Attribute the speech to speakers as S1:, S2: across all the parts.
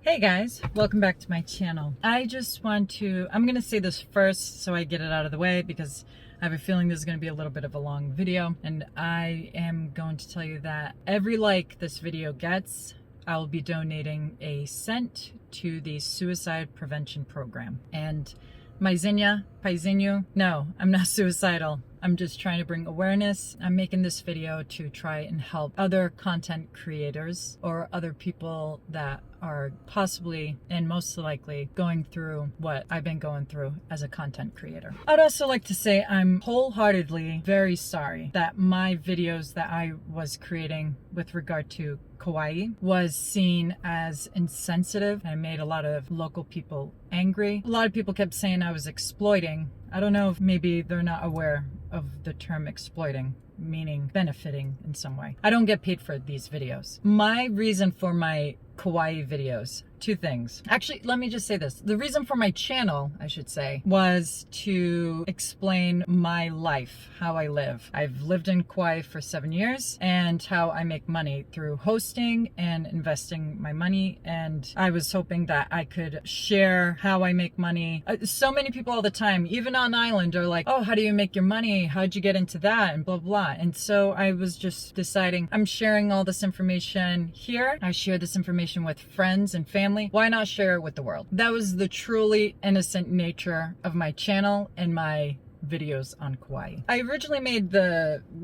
S1: Hey guys, welcome back to my channel. I'm gonna say this first so I get it out of the way because I have a feeling this is gonna be a little bit of a long video, and I am going to tell you that every like this video gets, I will be donating a cent to the suicide prevention program. And Paizinho, no, I'm not suicidal. I'm just trying to bring awareness. I'm making this video to try and help other content creators or other people that are possibly and most likely going through what I've been going through as a content creator. I'd also like to say I'm wholeheartedly very sorry that my videos that I was creating with regard to Kauai was seen as insensitive and made a lot of local people angry. A lot of people kept saying I was exploiting. I don't know if maybe they're not aware of the term exploiting, meaning benefiting in some way. I don't get paid for these videos. My reason for my Kauai videos, two things. Actually, let me just say this. The reason for my channel, I should say, was to explain my life, how I live. I've lived in Kauai for 7 years and how I make money through hosting and investing my money. And I was hoping that I could share how I make money. So many people all the time, even on island, are like, oh, how do you make your money? How'd you get into that? And blah, blah. And so I was just deciding I'm sharing all this information here. I share this information with friends and family. Why not share it with the world? That was the truly innocent nature of my channel and my videos on Kauai. I originally made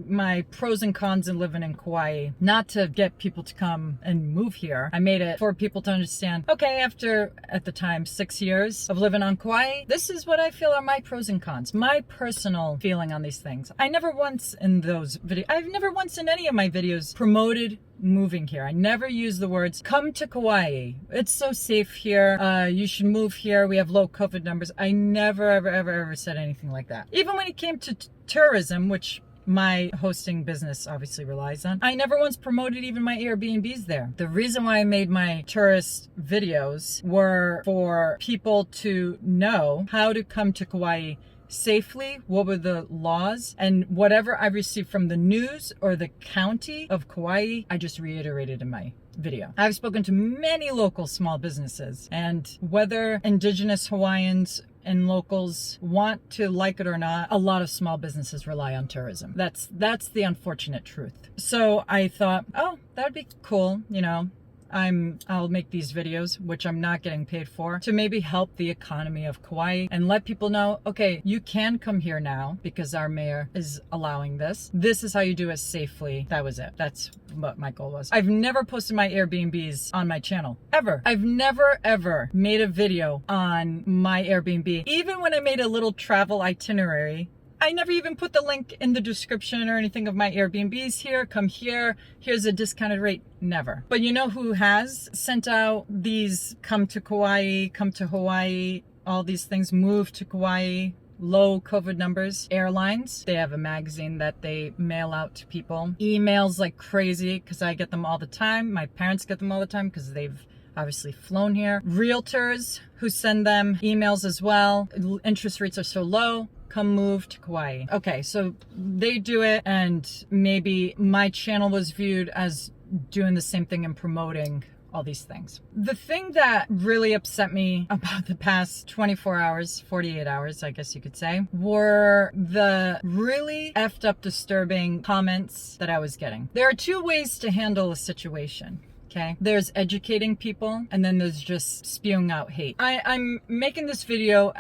S1: my pros and cons of living in Kauai not to get people to come and move here. I made it for people to understand, okay, after, at the time, 6 years of living on Kauai, this is what I feel are my pros and cons, my personal feeling on these things. I've never once in any of my videos promoted moving here. I never use the words, come to Kauai. It's so safe here. You should move here. We have low COVID numbers. I never, ever said anything like that. Even when it came to tourism, which my hosting business obviously relies on, I never once promoted even my Airbnbs there. The reason why I made my tourist videos were for people to know how to come to Kauai safely, what were the laws, and whatever I received from the news or the county of Kauai, I just reiterated in my video. I've spoken to many local small businesses, and whether indigenous Hawaiians and locals want to like it or not, a lot of small businesses rely on tourism. That's the unfortunate truth. So I thought, oh, that'd be cool, you know. I'll make these videos, which I'm not getting paid for, to maybe help the economy of Kauai and let people know, okay, you can come here now because our mayor is allowing this. This is how you do it safely. That was it. That's what my goal was. I've never posted my Airbnbs on my channel, ever. I've never, ever made a video on my Airbnb. Even when I made a little travel itinerary, I never even put the link in the description or anything of my Airbnbs here. Come here. Here's a discounted rate. Never. But you know who has sent out these come to Kauai, come to Hawaii, all these things, move to Kauai, low COVID numbers? Airlines. They have a magazine that they mail out to people. Emails like crazy because I get them all the time. My parents get them all the time because they've obviously flown here. Realtors who send them emails as well. Interest rates are so low. Come move to Kauai. Okay, so they do it, and maybe my channel was viewed as doing the same thing and promoting all these things. The thing that really upset me about the past 24 hours, 48 hours, I guess you could say, were the really effed up disturbing comments that I was getting. There are two ways to handle a situation. Okay. There's educating people, and then there's just spewing out hate. I'm making this video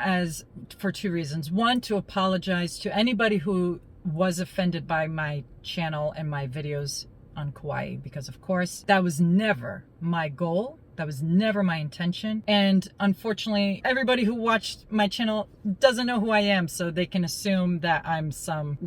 S1: for two reasons. One, to apologize to anybody who was offended by my channel and my videos on Kauai, because of course that was never my goal. That was never my intention. And unfortunately, everybody who watched my channel doesn't know who I am, so they can assume that I'm some,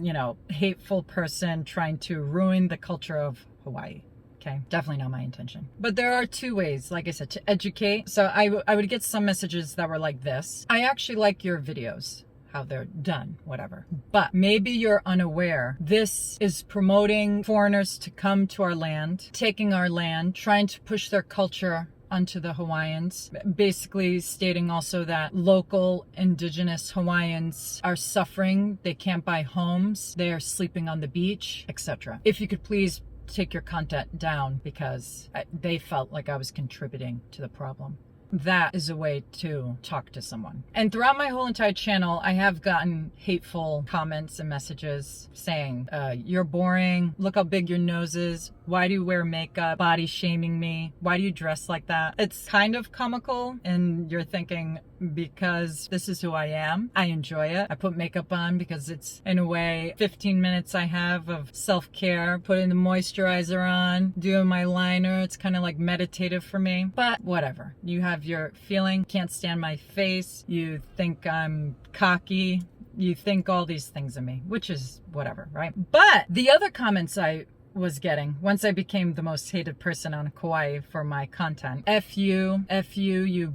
S1: hateful person trying to ruin the culture of Hawaii. Okay, definitely not my intention. But there are two ways, like I said, to educate. So I would get some messages that were like this. I actually like your videos, how they're done, whatever. But maybe you're unaware. This is promoting foreigners to come to our land, taking our land, trying to push their culture onto the Hawaiians, basically stating also that local indigenous Hawaiians are suffering. They can't buy homes. They are sleeping on the beach, etc. If you could please take your content down, because they felt like I was contributing to the problem. that is a way to talk to someone. And throughout my whole entire channel, I have gotten hateful comments and messages saying, you're boring, look how big your nose is, why do you wear makeup, body shaming me, why do you dress like that? It's kind of comical, and you're thinking, because this is who I am, I enjoy it. I put makeup on because it's, in a way, 15 minutes I have of self-care, putting the moisturizer on, doing my liner. It's kind of like meditative for me, but whatever. You have your feeling, can't stand my face, you think I'm cocky, you think all these things of me, which is whatever, right? But the other comments I was getting once I became the most hated person on Kauai for my content, F you, you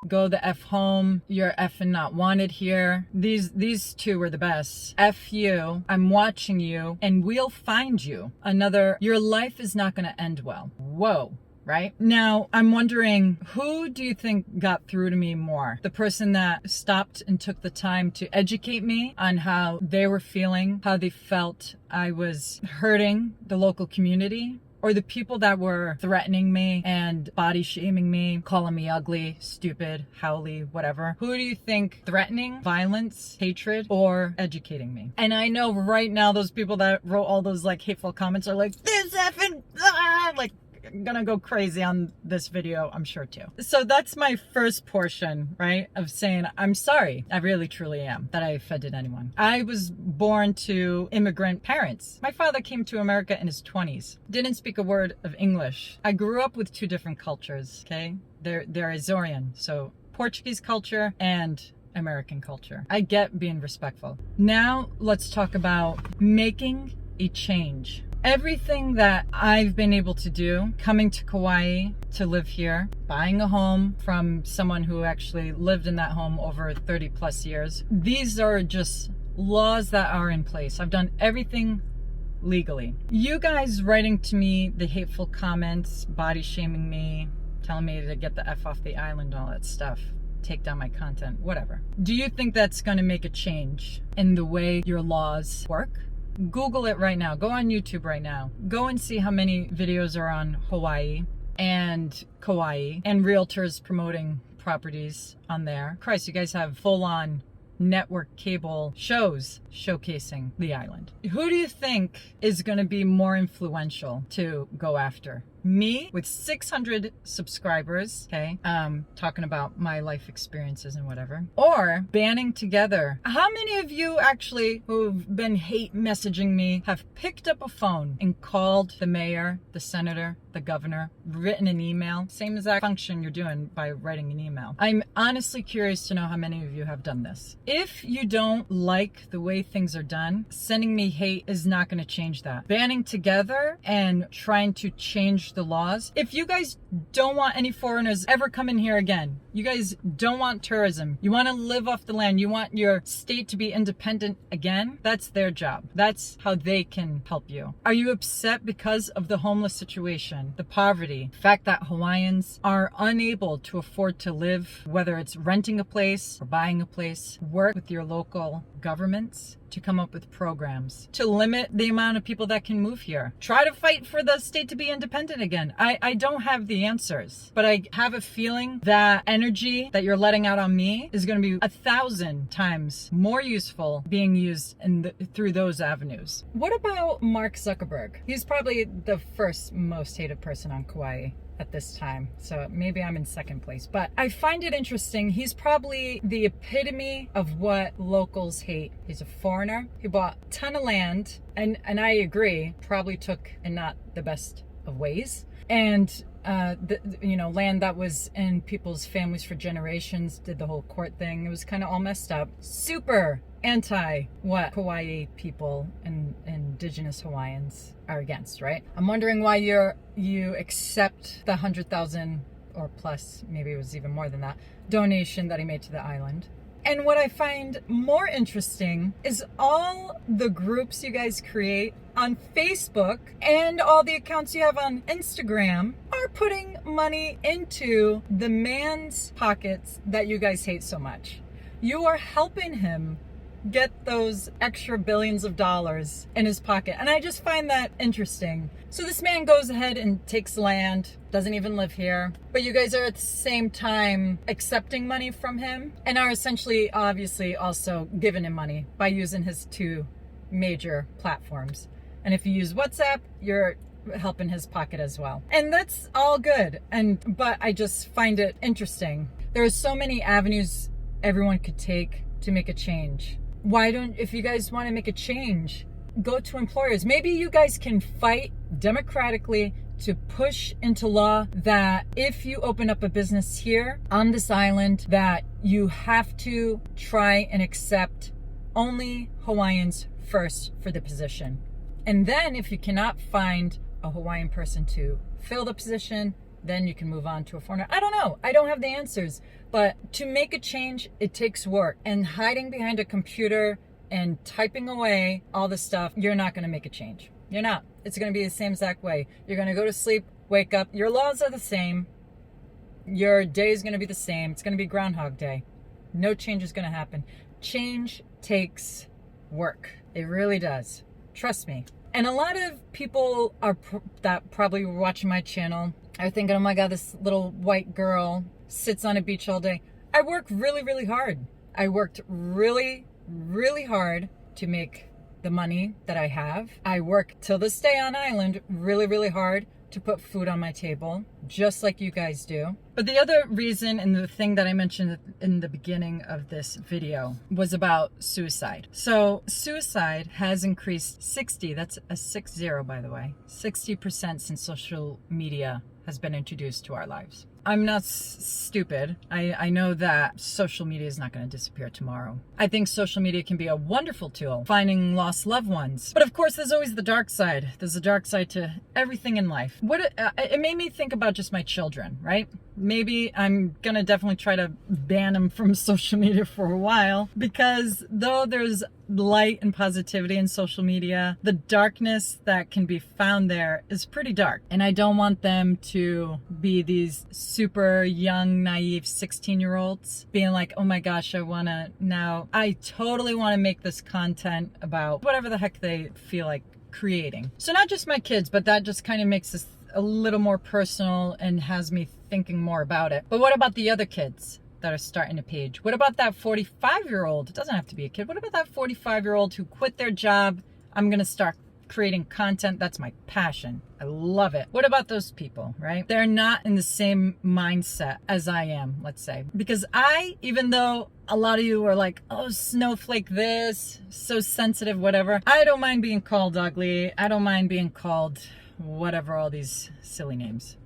S1: go the F home, you're effing not wanted here. These two were the best. F you, I'm watching you, and we'll find you. Another, your life is not gonna end well. Whoa. Right? Now, I'm wondering, who do you think got through to me more? The person that stopped and took the time to educate me on how they were feeling, how they felt I was hurting the local community? Or the people that were threatening me and body shaming me, calling me ugly, stupid, howly, whatever? Who do you think threatening, violence, hatred, or educating me? And I know right now those people that wrote all those like hateful comments are like, this effing, like, gonna go crazy on this video, I'm sure too. So that's my first portion, right, of saying I'm sorry. I really truly am that I offended anyone. I was born to immigrant parents. My father came to America in his 20s, didn't speak a word of English. I grew up with two different cultures, okay? They're Azorean, so Portuguese culture and American culture. I get being respectful. Now let's talk about making a change. Everything that I've been able to do, coming to Kauai to live here, buying a home from someone who actually lived in that home over 30 plus years, these are just laws that are in place. I've done everything legally. You guys writing to me the hateful comments, body shaming me, telling me to get the F off the island, all that stuff, take down my content, whatever. Do you think that's going to make a change in the way your laws work? Google it right now. Go on YouTube right now. Go and see how many videos are on Hawaii and Kauai and realtors promoting properties on there. Christ, you guys have full-on network cable shows showcasing the island. Who do you think is going to be more influential to go after? Me with 600 subscribers, okay, talking about my life experiences and whatever, or banding together. How many of you actually who've been hate messaging me have picked up a phone and called the mayor, the senator, the governor, written an email? Same exact function you're doing by writing an email. I'm honestly curious to know how many of you have done this. If you don't like the way things are done, sending me hate is not going to change that. Banding together and trying to change the laws. If you guys don't want any foreigners ever coming here again, you guys don't want tourism, you want to live off the land, you want your state to be independent again, that's their job. That's how they can help you. Are you upset because of the homeless situation, the poverty, the fact that Hawaiians are unable to afford to live, whether it's renting a place or buying a place? Work with your local governments to come up with programs to limit the amount of people that can move here. Try to fight for the state to be independent again. I don't have the answers, but I have a feeling that energy that you're letting out on me is going to be 1,000 times more useful being used through those avenues. What about Mark Zuckerberg? He's probably the first most hated person on Kauai at this time, so maybe I'm in second place, but I find it interesting. He's probably the epitome of what locals hate. He's a foreigner. He bought a ton of land, and I agree, probably took in not the best of ways, and land that was in people's families for generations, did the whole court thing. It was kind of all messed up. Super anti what Kauai people and indigenous Hawaiians are against, right? I'm wondering why you accept the 100,000 or plus, maybe it was even more than that, donation that he made to the island. And what I find more interesting is all the groups you guys create on Facebook and all the accounts you have on Instagram are putting money into the man's pockets that you guys hate so much. You are helping him get those extra billions of dollars in his pocket. And I just find that interesting. So this man goes ahead and takes land, doesn't even live here, but you guys are at the same time accepting money from him and are essentially, obviously, also giving him money by using his two major platforms. And if you use WhatsApp, you're helping his pocket as well. And that's all good. But I just find it interesting. There are so many avenues everyone could take to make a change. If you guys want to make a change, go to employers. Maybe you guys can fight democratically to push into law that if you open up a business here on this island, that you have to try and accept only Hawaiians first for the position. And then if you cannot find a Hawaiian person to fill the position, then you can move on to a foreigner. I don't know. I don't have the answers. But to make a change, it takes work. And hiding behind a computer and typing away all the stuff, you're not going to make a change. You're not. It's going to be the same exact way. You're going to go to sleep, wake up. Your laws are the same. Your day is going to be the same. It's going to be Groundhog Day. No change is going to happen. Change takes work. It really does. Trust me. And a lot of people that probably were watching my channel are thinking, oh my God, this little white girl sits on a beach all day. I work really, really hard. I worked really, really hard to make the money that I have. I work till this day on island really, really hard to put food on my table, just like you guys do. But the other reason, and the thing that I mentioned in the beginning of this video, was about suicide. So suicide has increased 60, that's a 60 by the way, 60% since social media has been introduced to our lives. I'm not stupid. I know that social media is not going to disappear tomorrow. I think social media can be a wonderful tool, finding lost loved ones. But of course, there's always the dark side. There's a dark side to everything in life. It made me think about just my children, right? Maybe I'm going to definitely try to ban them from social media for a while, because though there's light and positivity in social media, the darkness that can be found there is pretty dark. And I don't want them to be these super young, naive 16-year-olds being like, oh my gosh, I totally want to make this content about whatever the heck they feel like creating. So not just my kids, but that just kind of makes this a little more personal and has me thinking more about it. But what about the other kids that are starting a page? What about that 45-year-old? It doesn't have to be a kid. What about that 45-year-old who quit their job? I'm going to start creating content. That's my passion. I love it. What about those people, right? They're not in the same mindset as I am, let's say. Because even though a lot of you are like, oh, snowflake this, so sensitive, whatever. I don't mind being called ugly. I don't mind being called whatever, all these silly names.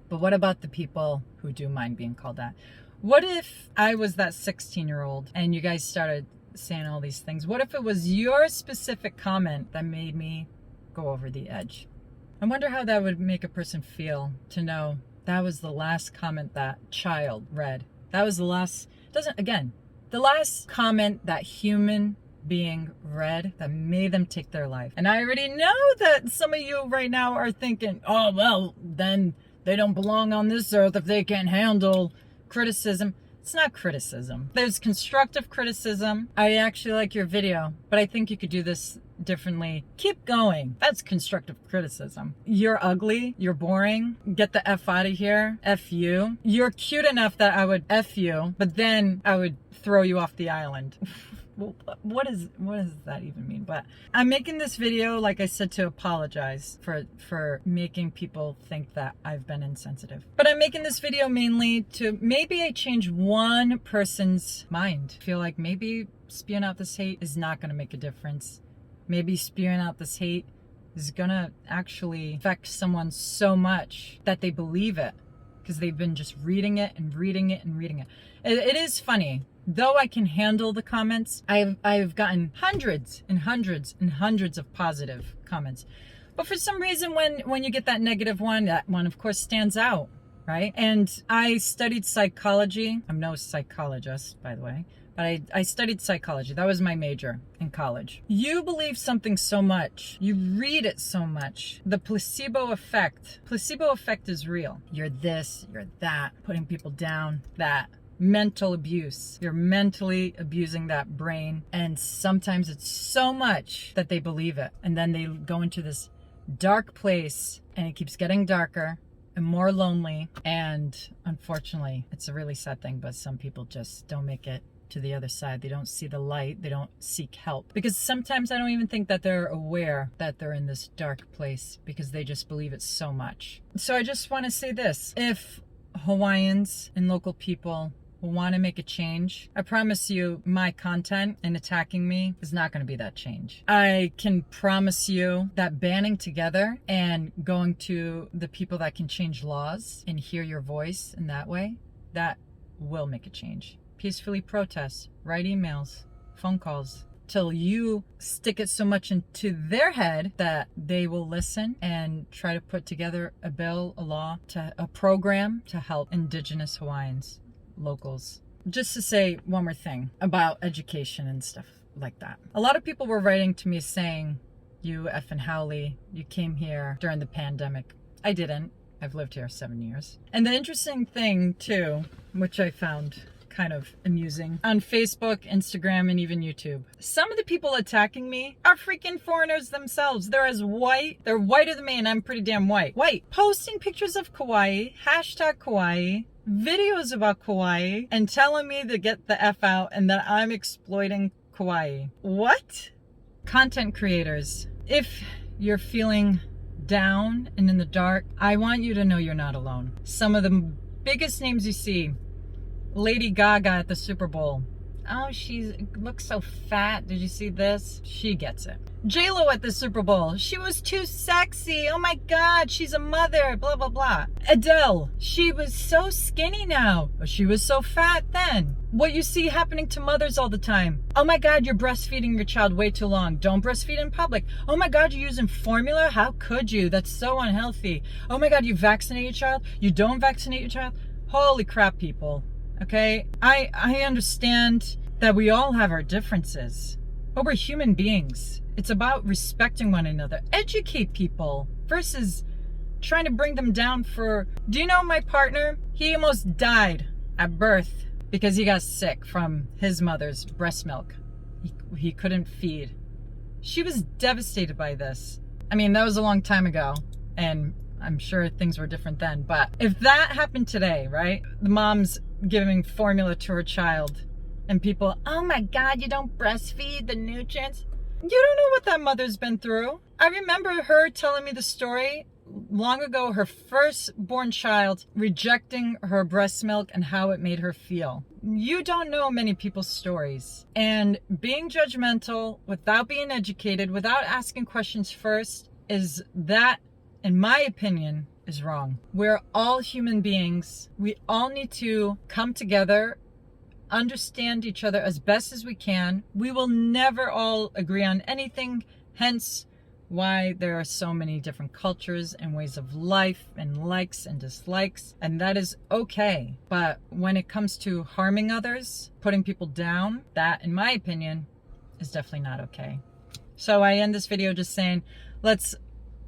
S1: But what about the people who do mind being called that? What if I was that 16-year-old and you guys started saying all these things? What if it was your specific comment that made me go over the edge? I wonder how that would make a person feel to know that was the last comment that child read. That was the last comment that human being read that made them take their life. And I already know that some of you right now are thinking, oh, well, then they don't belong on this earth if they can't handle criticism. It's not criticism. There's constructive criticism. I actually like your video, but I think you could do this differently. Keep going. That's constructive criticism. You're ugly. You're boring. Get the F out of here. F you. You're cute enough that I would F you, but then I would throw you off the island. What does that even mean? But I'm making this video, like I said, to apologize for making people think that I've been insensitive. But I'm making this video mainly to maybe I change one person's mind. I feel like maybe spewing out this hate is not going to make a difference. Maybe spewing out this hate is going to actually affect someone so much that they believe it because they've been just reading it and reading it and reading it. It is funny. Though I can handle the comments, I've gotten hundreds and hundreds and hundreds of positive comments. But for some reason, when you get that negative one, that one, of course, stands out, right? And I studied psychology. I'm no psychologist, by the way, but I studied psychology. That was my major in college. You believe something so much. You read it so much. The placebo effect. Placebo effect is real. You're this, you're that, putting people down, that. mental abuse. You're mentally abusing that brain. And sometimes it's so much that they believe it. And then they go into this dark place and it keeps getting darker and more lonely. And unfortunately, it's a really sad thing, but some people just don't make it to the other side. They don't see the light. They don't seek help. Because sometimes I don't even think that they're aware that they're in this dark place because they just believe it so much. So I just want to say this. If Hawaiians and local people want to make a change, I promise you my content and attacking me is not going to be that change. I can promise you that banding together and going to the people that can change laws and hear your voice in that way, that will make a change. Peacefully protest, write emails, phone calls, till you stick it so much into their head that they will listen and try to put together a bill, a law, a program to help Indigenous Hawaiians, locals. Just to say one more thing about education and stuff like that. A lot of people were writing to me saying, you effing Howley, you came here during the pandemic. I didn't. I've lived here 7 years. And the interesting thing too, which I found kind of amusing, on Facebook, Instagram, and even YouTube, some of the people attacking me are freaking foreigners themselves. They're whiter than me, and I'm pretty damn white. Posting pictures of Kauai, hashtag Kauai, videos about Kauai, and telling me to get the F out and that I'm exploiting Kauai. What? Content creators, if you're feeling down and in the dark, I want you to know you're not alone. Some of the biggest names you see, Lady Gaga at the Super Bowl. Oh, she looks so fat. Did you see this? She gets it. J-Lo at the Super Bowl. She was too sexy. Oh my God, she's a mother. Blah, blah, blah. Adele. She was so skinny now. She was so fat then. What you see happening to mothers all the time. Oh my God, you're breastfeeding your child way too long. Don't breastfeed in public. Oh my God, you're using formula? How could you? That's so unhealthy. Oh my God, you vaccinate your child? You don't vaccinate your child? Holy crap, people. Okay, I understand that we all have our differences, but we're human beings. It's about respecting one another. Educate people versus trying to bring them down for... Do you know my partner? He almost died at birth because he got sick from his mother's breast milk. He couldn't feed. She was devastated by this. I mean, that was a long time ago, and I'm sure things were different then. But if that happened today, right? The mom's giving formula to her child and people, oh my God, you don't breastfeed the nutrients. You don't know what that mother's been through. I remember her telling me the story long ago, her firstborn child rejecting her breast milk and how it made her feel. You don't know many people's stories. And being judgmental without being educated, without asking questions first, is that, in my opinion, is wrong. We're all human beings. We all need to come together, understand each other as best as we can. We will never all agree on anything, hence why there are so many different cultures and ways of life and likes and dislikes, and that is okay. But when it comes to harming others, putting people down, that, in my opinion, is definitely not okay. So I end this video just saying, let's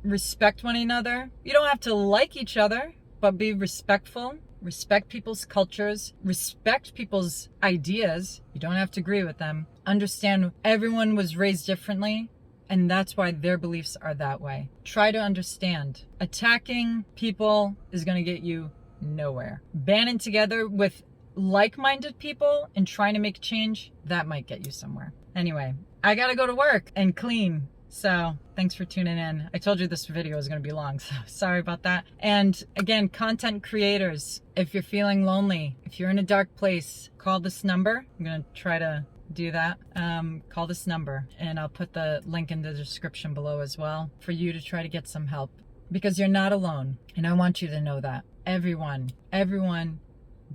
S1: respect one another. You don't have to like each other, but be respectful. Respect people's cultures. Respect people's ideas. You don't have to agree with them. Understand everyone was raised differently, and that's why their beliefs are that way. Try to understand. Attacking people is going to get you nowhere. Banding together with like-minded people and trying to make change, that might get you somewhere. Anyway, I gotta go to work and clean. So thanks for tuning in. I told you this video was going to be long, so sorry about that. And again, content creators, if you're feeling lonely, if you're in a dark place, call this number. I'm going to try to do that. Call this number, and I'll put the link in the description below as well for you to try to get some help, because you're not alone. And I want you to know that everyone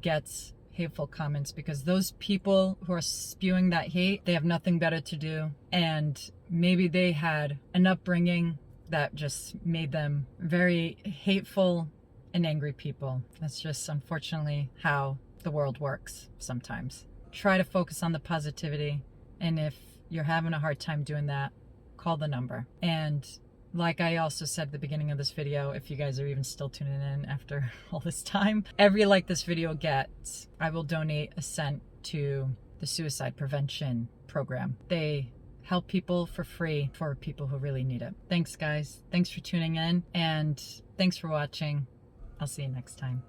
S1: gets hateful comments, because those people who are spewing that hate, they have nothing better to do, and maybe they had an upbringing that just made them very hateful and angry people. That's just unfortunately how the world works sometimes. Try to focus on the positivity, and if you're having a hard time doing that, call the number. And like I also said at the beginning of this video, if you guys are even still tuning in after all this time, every like this video gets, I will donate a cent to the suicide prevention program. They help people for free for people who really need it. Thanks, guys. Thanks for tuning in, and thanks for watching. I'll see you next time.